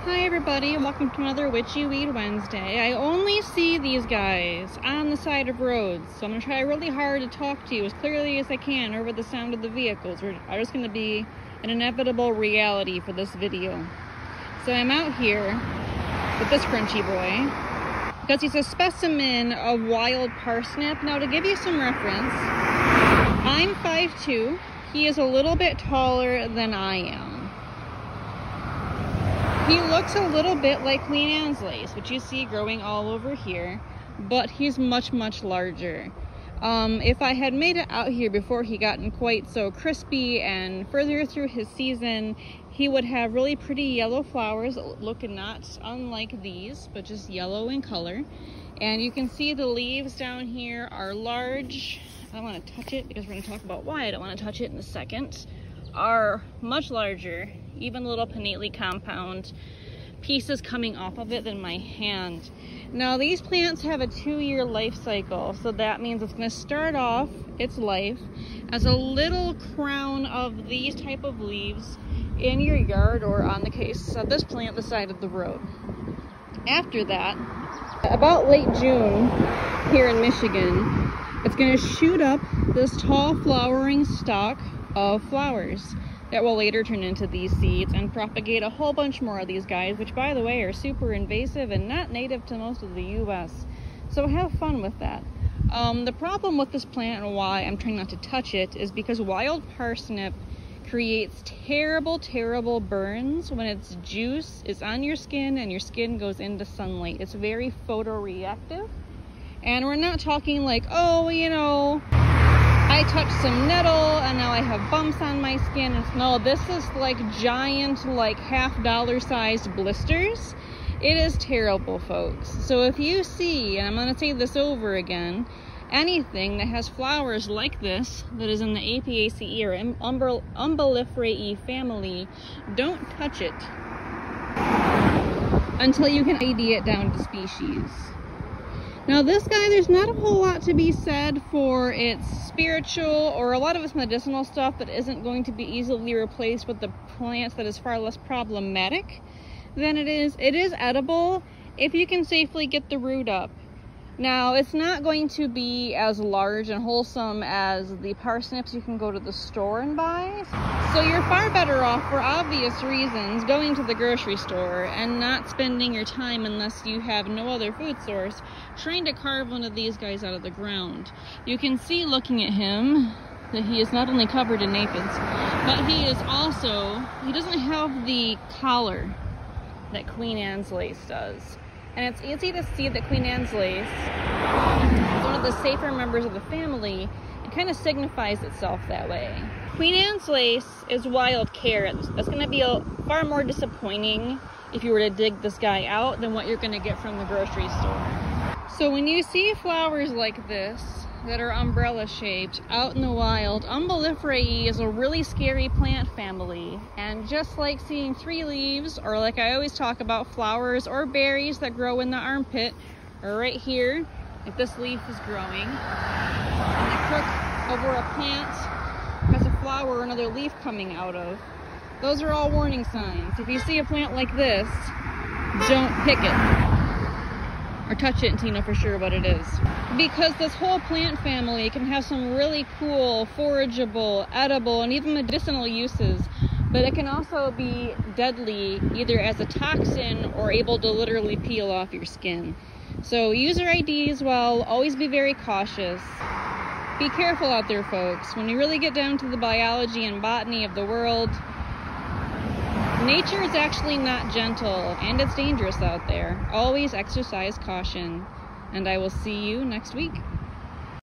Hi everybody, and welcome to another Witchy Weed Wednesday. I only see these guys on the side of roads, so I'm going to try really hard to talk to you as clearly as I can over the sound of the vehicles, which are just going to be an inevitable reality for this video. So I'm out here with this Frenchy boy, because he's a specimen of wild parsnip. Now to give you some reference, I'm 5'2", he is a little bit taller than I am. He looks a little bit like Queen Anne's lace, which you see growing all over here, but he's much, much larger. If I had made it out here before he gotten quite so crispy and further through his season, he would have really pretty yellow flowers, looking not unlike these, but just yellow in color. And you can see the leaves down here are large. I don't want to touch it because we're going to talk about why I don't want to touch it in a second. Are much larger, even little pinnately compound pieces coming off of it than my hand. Now these plants have a 2-year life cycle, so that means it's going to start off its life as a little crown of these type of leaves in your yard, or on the case of this plant, the side of the road. After that, about late June here in Michigan, it's going to shoot up this tall flowering stalk of flowers that will later turn into these seeds and propagate a whole bunch more of these guys, which by the way are super invasive and not native to most of the US. So have fun with that. The problem with this plant and why I'm trying not to touch it is because wild parsnip creates terrible, terrible burns when its juice is on your skin and your skin goes into sunlight. It's very photoreactive. And we're not talking like, oh, you know, I touched some nettle and now I have bumps on my skin. No, this is like giant, like $half sized blisters. It is terrible, folks. So if you see, and I'm going to say this over again, anything that has flowers like this, that is in the Apiaceae or Umbelliferae family, don't touch it until you can ID it down to species. Now this guy, there's not a whole lot to be said for its spiritual or a lot of its medicinal stuff that isn't going to be easily replaced with the plants that is far less problematic than it is. It is edible if you can safely get the root up. Now it's not going to be as large and wholesome as the parsnips you can go to the store and buy. So you're far better off, for obvious reasons, going to the grocery store and not spending your time, unless you have no other food source, trying to carve one of these guys out of the ground. You can see looking at him that he is not only covered in aphids, but he is also, he doesn't have the collar that Queen Anne's lace does. And it's easy to see that Queen Anne's lace is one of the safer members of the family. It kind of signifies itself that way. Queen Anne's lace is wild carrot. That's going to be far more disappointing if you were to dig this guy out than what you're going to get from the grocery store. So when you see flowers like this that are umbrella shaped out in the wild, Umbelliferae is a really scary plant family. And just like seeing 3 leaves, or like I always talk about, flowers or berries that grow in the armpit, or right here, if this leaf is growing, and the crook over a plant has a flower or another leaf coming out of, those are all warning signs. If you see a plant like this, don't pick it or touch it until you know for sure what it is. Because this whole plant family can have some really cool, forageable, edible, and even medicinal uses, but it can also be deadly either as a toxin or able to literally peel off your skin. So user ID as well, always be very cautious. Be careful out there, folks. When you really get down to the biology and botany of the world, nature is actually not gentle, and it's dangerous out there. Always exercise caution, and I will see you next week.